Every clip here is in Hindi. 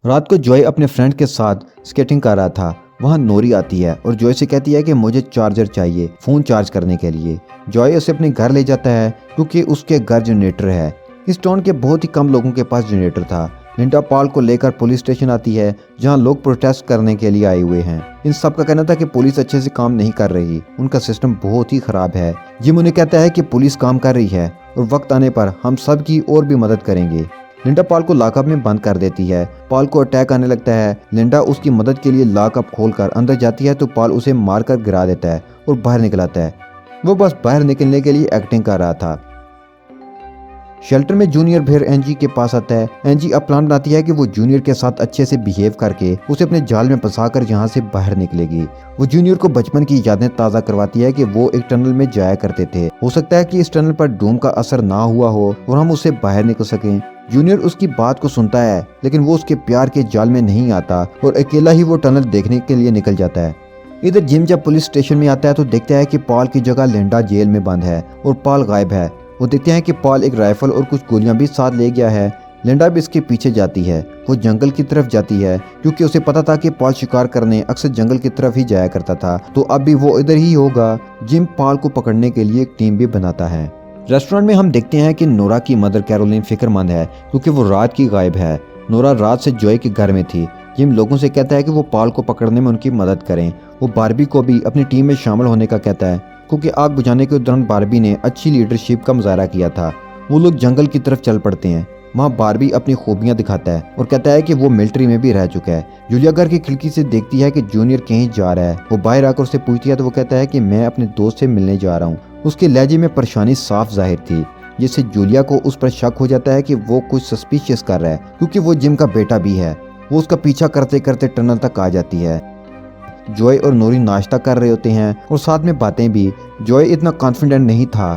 रात को जॉय अपने फ्रेंड के साथ स्केटिंग कर रहा था। वहाँ नोरी आती है और जॉय से कहती है कि मुझे चार्जर चाहिए फ़ोन चार्ज करने के लिए। जॉय उसे अपने घर ले जाता है क्योंकि उसके घर जनरेटर है। इस टाउन के बहुत ही कम लोगों के पास जनरेटर था। लिंडा पॉल को लेकर पुलिस स्टेशन आती है जहां लोग प्रोटेस्ट करने के लिए आए हुए हैं। इन सब का कहना था कि पुलिस अच्छे से काम नहीं कर रही, उनका सिस्टम बहुत ही खराब है। जिम उन्हें कहता है कि पुलिस काम कर रही है और वक्त आने पर हम सब की और भी मदद करेंगे। लिंडा पॉल को लॉकअप में बंद कर देती है। पॉल को अटैक आने लगता है। लिंडा उसकी मदद के लिए लॉकअप खोलकर अंदर जाती है तो पॉल उसे मारकर गिरा देता है और बाहर निकल आता है। वो बस बाहर निकलने के लिए एक्टिंग कर रहा था। शेल्टर में जूनियर फिर एनजी के पास आता है। एनजी अब प्लान बनाती है कि वो जूनियर के साथ अच्छे से बिहेव करके उसे अपने जाल में फंसाकर यहाँ से बाहर निकलेगी। वो जूनियर को बचपन की यादें ताज़ा करवाती है कि वो एक टनल में जाया करते थे। हो सकता है कि इस टनल पर डूम का असर ना हुआ हो और हम उससे बाहर निकल सकें। जूनियर उसकी बात को सुनता है लेकिन वो उसके प्यार के जाल में नहीं आता और अकेला ही वो टनल देखने के लिए निकल जाता है। इधर जिम जब पुलिस स्टेशन में आता है तो देखता है कि पॉल की जगह लिंडा जेल में बंद है और पॉल गायब है। वो देखते हैं कि पॉल एक राइफल और कुछ गोलियां भी साथ ले गया है। लिंडा भी इसके पीछे जाती है। वो जंगल की तरफ जाती है क्योंकि उसे पता था कि पॉल शिकार करने अक्सर जंगल की तरफ ही जाया करता था, तो अब भी वो इधर ही होगा। जिम पॉल को पकड़ने के लिए एक टीम भी बनाता है। रेस्टोरेंट में हम देखते हैं कि नोरा की मदर कैरोलिन फिक्रमंद है क्योंकि वो रात की गायब है। नोरा रात से जॉय के घर में थी। जिम लोगों से कहता है कि वो पॉल को पकड़ने में उनकी मदद करें। वो बारबी को भी अपनी टीम में शामिल होने का कहता है क्योंकि आग बुझाने के दौरान बारबी ने अच्छी लीडरशिप का मुजाहरा किया था। वो लोग जंगल की तरफ चल पड़ते हैं। वहाँ बारबी अपनी खूबियाँ दिखाता है और कहता है कि वो मिलिट्री में भी रह चुका है। जूलिया घर की खिड़की से देखती है कि जूनियर कहीं जा रहा है। वो बाहर आकर उससे पूछती है तो वो कहता है कि मैं अपने दोस्त से मिलने जा रहा हूँ। उसके लहजे में परेशानी साफ जाहिर थी, जिससे जूलिया को उस पर शक हो जाता है कि वो कुछ सस्पिशियस कर रहा है क्योंकि वो जिम का बेटा भी है। वो उसका पीछा करते करते टनल तक आ जाती है। जॉय और नोरी नाश्ता कर रहे होते हैं और साथ में बातें भी। जॉय इतना कॉन्फिडेंट नहीं था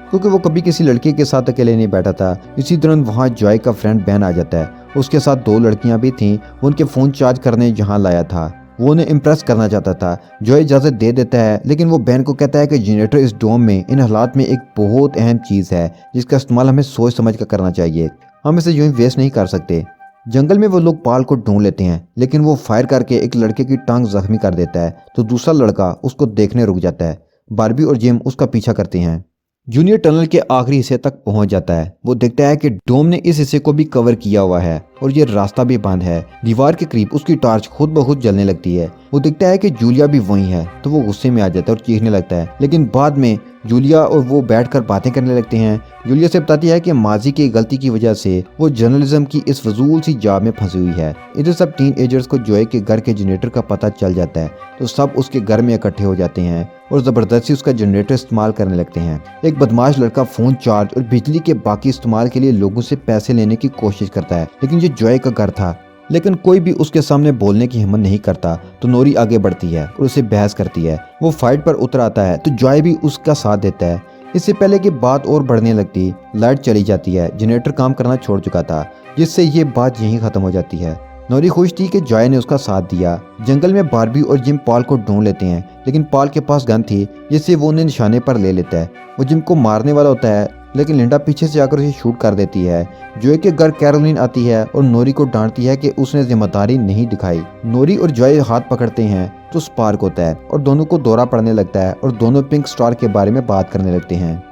क्योंकि वो कभी किसी लड़के के साथ अकेले नहीं बैठा था। इसी दौरान वहाँ जॉय का फ्रेंड बैन आ जाता है। उसके साथ दो लड़कियां भी थीं। वो उनके फ़ोन चार्ज करने यहाँ लाया था। वो उन्हें इम्प्रेस करना चाहता था। जॉय इजाज़त दे देता है लेकिन वो बैन को कहता है कि जनरेटर इस डोम में इन हालात में एक बहुत अहम चीज़ है जिसका इस्तेमाल हमें सोच समझ कर करना चाहिए। हम इसे यूँ ही वेस्ट नहीं कर सकते। जंगल में वो लोग पॉल को ढूंढ लेते हैं लेकिन वो फायर करके एक लड़के की टांग जख्मी कर देता है तो दूसरा लड़का उसको देखने रुक जाता है। बारबी और जिम उसका पीछा करते हैं। जूनियर टनल के आखिरी हिस्से तक पहुंच जाता है। वो देखता है कि डोम ने इस हिस्से को भी कवर किया हुआ है और ये रास्ता भी बंद है। दीवार के करीब उसकी टॉर्च खुद ब खुद जलने लगती है। वो देखता है कि जूलिया भी वहीं है तो वो गुस्से में आ जाता है और चीखने लगता है, लेकिन बाद में जूलिया और वो बैठकर बातें करने लगते हैं। जूलिया से बताती है कि माजी की गलती की वजह से वो जर्नलिज्म की इस फजूल सी जॉब में फंसी हुई है। इधर सब टीन एजर्स को जॉय के घर के जनरेटर का पता चल जाता है तो सब उसके घर में इकट्ठे हो जाते हैं और ज़बरदस्ती उसका जनरेटर इस्तेमाल करने लगते हैं। एक बदमाश लड़का फ़ोन चार्ज और बिजली के बाकी इस्तेमाल के लिए लोगों से पैसे लेने की कोशिश करता है, लेकिन ये जॉय का घर था। लेकिन कोई भी उसके सामने बोलने की हिम्मत नहीं करता तो नोरी आगे बढ़ती है और उसे बहस करती है। वो फाइट पर उतर आता है तो जॉय भी उसका साथ देता है। इससे पहले कि बात और बढ़ने लगती, लाइट चली जाती है। जनरेटर काम करना छोड़ चुका था, जिससे ये बात यहीं खत्म हो जाती है। नोरी खुश थी कि जॉय ने उसका साथ दिया। जंगल में बारबी और जिम पॉल को ढूंढ लेते हैं लेकिन पॉल के पास गन थी जिससे वो उन्हें निशाने पर ले लेता है। वो जिम को मारने वाला होता है लेकिन लिंडा पीछे से आकर उसे शूट कर देती है। जॉय के घर कैरोलिन आती है और नोरी को डांटती है कि उसने जिम्मेदारी नहीं दिखाई। नोरी और जॉय हाथ पकड़ते हैं तो स्पार्क होता है और दोनों को दौरा पड़ने लगता है और दोनों पिंक स्टार के बारे में बात करने लगते हैं।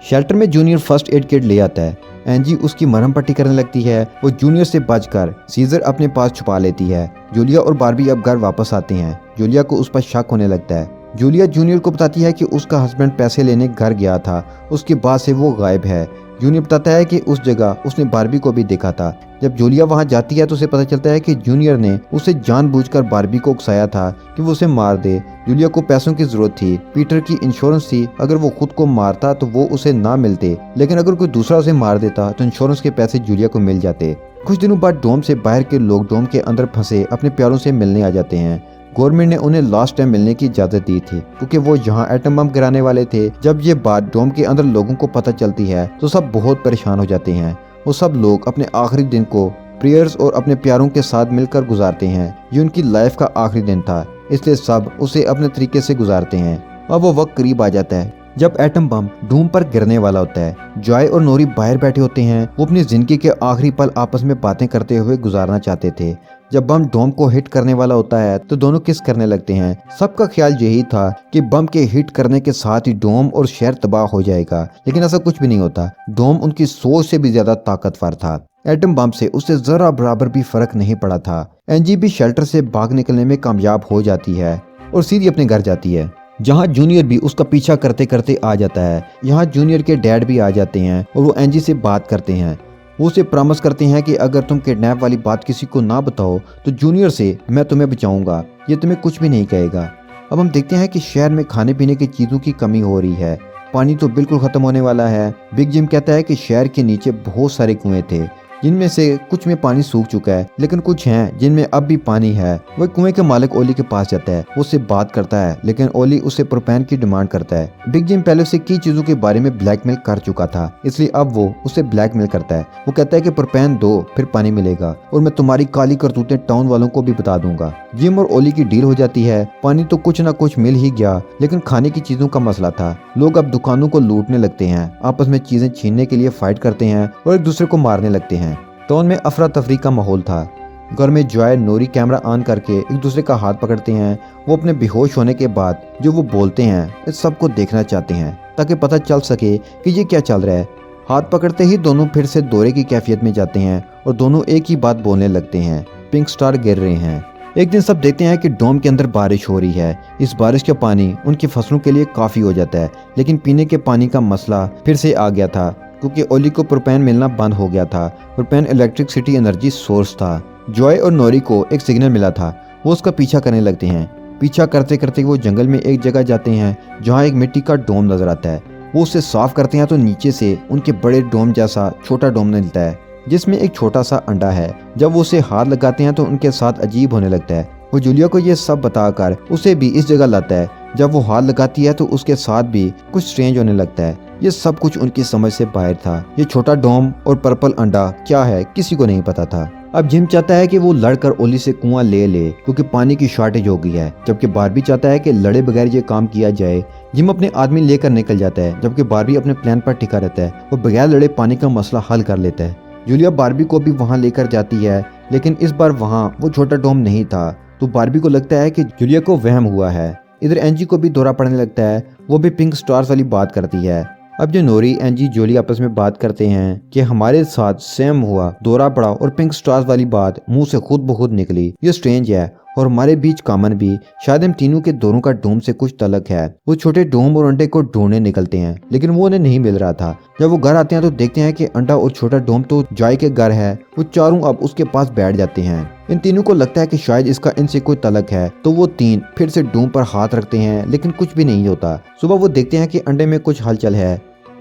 शेल्टर में जूनियर फर्स्ट एड किट ले आता है। एनजी उसकी मरहम पट्टी करने लगती है। वो जूनियर से बचकर सीजर अपने पास छुपा लेती है। जूलिया और बारबी अब घर वापस आते हैं। जूलिया को उस पर शक होने लगता है। जूलिया जूनियर को बताती है कि उसका हस्बैंड पैसे लेने घर गया था, उसके बाद से वो गायब है। जूनियर बताता है कि उस जगह उसने बारबी को भी देखा था। जब जूलिया वहां जाती है तो उसे पता चलता है कि जूनियर ने उसे जानबूझकर बारबी को उकसाया था कि वो उसे मार दे। जूलिया को पैसों की जरूरत थी। पीटर की इंश्योरेंस थी, अगर वो खुद को मारता तो वो उसे ना मिलते, लेकिन अगर कोई दूसरा उसे मार देता तो इंश्योरेंस के पैसे जूलिया को मिल जाते। कुछ दिनों बाद डोम से बाहर के लोग डोम के अंदर फंसे अपने प्यारों से मिलने आ जाते हैं। गवर्नमेंट ने उन्हें लास्ट टाइम मिलने की इजाज़त दी थी क्योंकि वो यहाँ एटम बम गिराने वाले थे। जब ये बात डोम के अंदर लोगों को पता चलती है तो सब बहुत परेशान हो जाते हैं। वो सब लोग अपने आखिरी दिन को प्रेयर्स और अपने प्यारों के साथ मिलकर गुजारते हैं। ये उनकी लाइफ का आखिरी दिन था, इसलिए सब उसे अपने तरीके से गुजारते हैं। अब वो वक्त करीब आ जाता है जब एटम बम डूम पर गिरने वाला होता है। जॉय और नोरी बाहर बैठे होते हैं। वो अपनी जिंदगी के आखिरी पल आपस में बातें करते हुए गुजारना चाहते थे। जब बम डोम को हिट करने वाला होता है तो दोनों किस करने लगते हैं। सबका ख्याल यही था कि बम के हिट करने के साथ ही डोम और शहर तबाह हो जाएगा, लेकिन ऐसा कुछ भी नहीं होता। डोम उनकी सोच से भी ज्यादा ताकतवर था। एटम बम से उससे जरा बराबर भी फर्क नहीं पड़ा था। एनजी भी शेल्टर से भाग निकलने में कामयाब हो जाती है और सीधी अपने घर जाती है, जहाँ जूनियर भी उसका पीछा करते करते आ जाता है। यहाँ जूनियर के डैड भी आ जाते हैं और वो एनजी से बात करते हैं। वो उसे प्रॉमिस करते हैं कि अगर तुम किडनैप वाली बात किसी को ना बताओ तो जूनियर से मैं तुम्हें बचाऊंगा, ये तुम्हें कुछ भी नहीं कहेगा। अब हम देखते हैं कि शहर में खाने पीने की चीज़ों की कमी हो रही है। पानी तो बिल्कुल ख़त्म होने वाला है। बिग जिम कहता है कि शहर के नीचे बहुत सारे कुएं थे, जिनमें से कुछ में पानी सूख चुका है, लेकिन कुछ हैं जिनमें अब भी पानी है। वह कुएं के मालिक ओली के पास जाता है, वो उससे बात करता है, लेकिन ओली उससे प्रोपेन की डिमांड करता है। बिग जिम पहले से की चीजों के बारे में ब्लैकमेल कर चुका था, इसलिए अब वो उसे ब्लैकमेल करता है। वो कहता है कि प्रोपेन दो फिर पानी मिलेगा और मैं तुम्हारी काली करतूतें टाउन वालों को भी बता दूंगा। जिम और ओली की डील हो जाती है। पानी तो कुछ ना कुछ मिल ही गया, लेकिन खाने की चीजों का मसला था। लोग अब दुकानों को लूटने लगते हैं, आपस में चीजें छीनने के लिए फाइट करते हैं और एक दूसरे को मारने लगते हैं। टाउन में अफरा तफरी का माहौल था। घर में जॉय नोरी कैमरा ऑन करके एक दूसरे का हाथ पकड़ते हैं। वो अपने बेहोश होने के बाद जो वो बोलते हैं इस सब को देखना चाहते हैं ताकि पता चल सके कि ये क्या चल रहा है। हाथ पकड़ते ही दोनों फिर से दौरे की कैफियत में जाते हैं और दोनों एक ही बात बोलने लगते हैं, पिंक स्टार गिर रहे हैं। एक दिन सब देखते हैं कि डोम के अंदर बारिश हो रही है। इस बारिश का पानी उनकी फसलों के लिए काफी हो जाता है, लेकिन पीने के पानी का मसला फिर से आ गया था क्योंकि ओली को प्रोपेन मिलना बंद हो गया था। प्रोपेन इलेक्ट्रिसिटी एनर्जी सोर्स था। जॉय और नोरी को एक सिग्नल मिला था, वो उसका पीछा करने लगते हैं। पीछा करते करते वो जंगल में एक जगह जाते हैं जहाँ एक मिट्टी का डोम नजर आता है। वो उसे साफ करते हैं तो नीचे से उनके बड़े डोम जैसा छोटा डोम मिलता है जिसमें एक छोटा सा अंडा है। जब वो उसे हाथ लगाते हैं तो उनके साथ अजीब होने लगता है। वो जूलिया को ये सब बताकर उसे भी इस जगह लाता है। जब वो हाथ लगाती है तो उसके साथ भी कुछ स्ट्रेंज होने लगता है। ये सब कुछ उनकी समझ से बाहर था। ये छोटा डोम और पर्पल अंडा क्या है किसी को नहीं पता था। अब जिम चाहता है कि वो लड़कर ओली से कुआं ले क्योंकि पानी की शॉर्टेज हो गई है, जबकि बारबी चाहता है कि लड़े बगैर ये काम किया जाए। जिम अपने आदमी लेकर निकल जाता है, जबकि बारबी अपने प्लान पर टिका रहता है। वो बगैर लड़े पानी का मसला हल कर लेता है। जूलिया बारबी को भी वहाँ लेकर जाती है, लेकिन इस बार वहाँ वो छोटा डोम नहीं था, तो बारबी को लगता है कि जूलिया को वहम हुआ है। इधर एंजी को भी दौरा पड़ने लगता है। वो भी पिंक स्टार्स वाली बात करती है। अब जो नोरी, एंजी, जोली आपस में बात करते हैं कि हमारे साथ सेम हुआ, दौरा पड़ा और पिंक स्टार्स वाली बात मुंह से खुद ब खुद निकली। ये स्ट्रेंज है और हमारे बीच कॉमन भी। शायद हम तीनों के दोनों का डोम से कुछ तलक है। वो छोटे डोम और अंडे को ढूंढने निकलते हैं, लेकिन वो उन्हें नहीं मिल रहा था। जब वो घर आते हैं तो देखते हैं कि अंडा और छोटा डोम तो जॉय के घर है। वो चारों अब उसके पास बैठ जाते हैं। इन तीनों को लगता है कि शायद इसका इनसे कोई तलक है, तो वो तीन फिर से डोम पर हाथ रखते हैं, लेकिन कुछ भी नहीं होता। सुबह वो देखते हैं कि अंडे में कुछ हलचल है।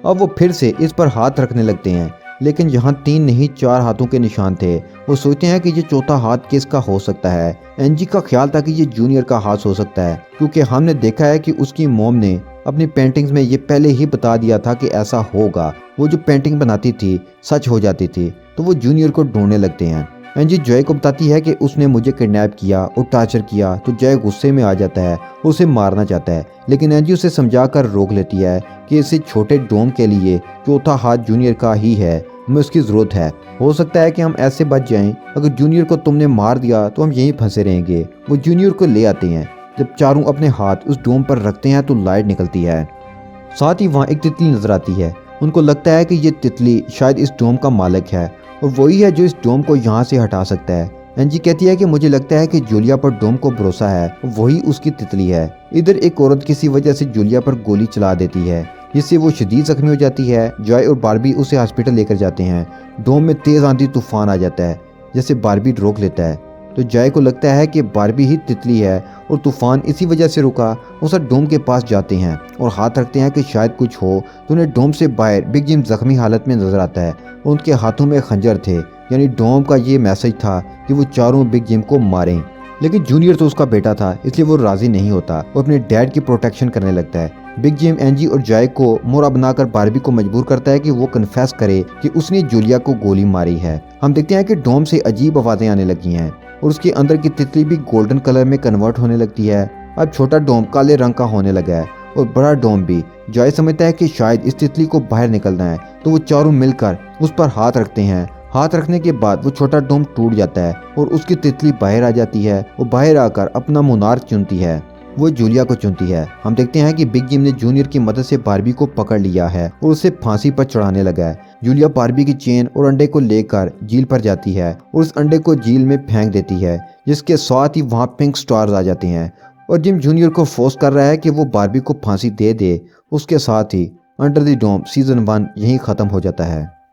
अब वो फिर से इस पर हाथ रखने लगते हैं, लेकिन यहाँ 3 नहीं 4 हाथों के निशान थे। वो सोचते हैं कि ये चौथा हाथ किसका हो सकता है। एनजी का ख्याल था कि ये जूनियर का हाथ हो सकता है, क्योंकि हमने देखा है कि उसकी मॉम ने अपनी पेंटिंग्स में ये पहले ही बता दिया था कि ऐसा होगा। वो जो पेंटिंग बनाती थी सच हो जाती थी, तो वो जूनियर को ढूंढने लगते हैं। एंजी जॉय को बताती है कि उसने मुझे किडनैप किया और टॉर्चर किया, तो जॉय गुस्से में आ जाता है, उसे मारना चाहता है, लेकिन एंजी उसे समझाकर रोक लेती है कि इस छोटे डोम के लिए चौथा हाथ जूनियर का ही है, हमें उसकी ज़रूरत है। हो सकता है कि हम ऐसे बच जाएं। अगर जूनियर को तुमने मार दिया तो हम यहीं फंसे रहेंगे। वो जूनियर को ले आते हैं। जब चारों अपने हाथ उस डोम पर रखते हैं तो लाइट निकलती है। साथ ही वहाँ एक तितली नजर आती है। उनको लगता है कि ये तितली शायद इस डोम का मालिक है और वही है जो इस डोम को यहाँ से हटा सकता है। एंजी कहती है कि मुझे लगता है कि जूलिया पर डोम को भरोसा है, वही उसकी तितली है। इधर एक औरत किसी वजह से जूलिया पर गोली चला देती है, जिससे वो शदीद जख्मी हो जाती है। जॉय और बारबी उसे हॉस्पिटल लेकर जाते हैं। डोम में तेज आंधी तूफान आ जाता है, जिसे बारबी रोक लेता है, तो जॉय को लगता है कि बारबी ही तितली है और तूफान इसी वजह से रुका। वो सब डोम के पास जाते हैं और हाथ रखते हैं कि शायद कुछ हो, तो उन्हें डोम से बाहर बिग जिम जख्मी हालत में नजर आता है और उनके हाथों में खंजर थे। यानी डोम का ये मैसेज था कि वो चारों बिग जिम को मारें। लेकिन जूनियर तो उसका बेटा था, इसलिए वो राजी नहीं होता। वो अपने डैड की प्रोटेक्शन करने लगता है। बिग जिम एंजी और जॉय को मोरा बनाकर बारबी को मजबूर करता है कि वो कन्फेस करे कि उसने जूलिया को गोली मारी है। हम देखते हैं कि डोम से अजीब आवाजें आने लगी हैं और उसके अंदर की तितली भी गोल्डन कलर में कन्वर्ट होने लगती है। अब छोटा डोम काले रंग का होने लगा है और बड़ा डोम भी। जॉय समझता है कि शायद इस तितली को बाहर निकलना है, तो वो चारों मिलकर उस पर हाथ रखते हैं। हाथ रखने के बाद वो छोटा डोम टूट जाता है और उसकी तितली बाहर आ जाती है। वो बाहर आकर अपना मोनार्क चुनती है। वो जूलिया को चुनती है। हम देखते हैं कि बिग जिम ने जूनियर की मदद से बारबी को पकड़ लिया है और उसे फांसी पर चढ़ाने लगा है। जूलिया बारबी की चेन और अंडे को लेकर झील पर जाती है और उस अंडे को झील में फेंक देती है, जिसके साथ ही वहाँ पिंक स्टार्स आ जाते हैं और जिम जूनियर को फोर्स कर रहा है कि वो बारबी को फांसी दे दे। उसके साथ ही अंडर द डोम सीजन 1 यहीं खत्म हो जाता है।